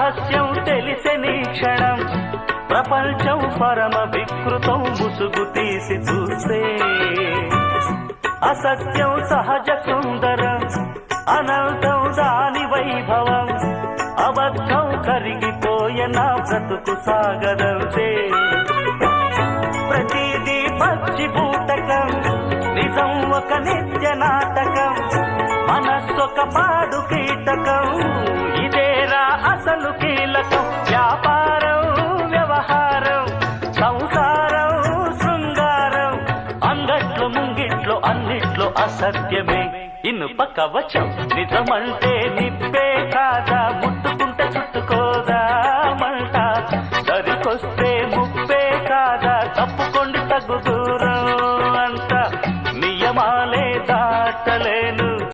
రహస్యం తెలిసెని క్షణం ప్రపంచం పరమ వికృతం ముసుగు తీసి చూస్తే అసత్యం సహజ సుందరం అనంతం దాని వైభవం అబద్ధం కరిగిపోయే నా బ్రతుకు సాగరంతే ప్రతిదీ పచ్చి బూటకం నిజం ఒక నిత్య నాటకం మనస్సొక పాడు కీటకం ఇదేరా అసలు కీలకం వ్యాపారం వ్యవహారం సంసారం శృంగారం అంగట్లో ముంగిట్లో అన్నిట్లో అసత్యమే ఇనుప కవచం నిజమంటే నిప్పే కాదా ముట్టుకు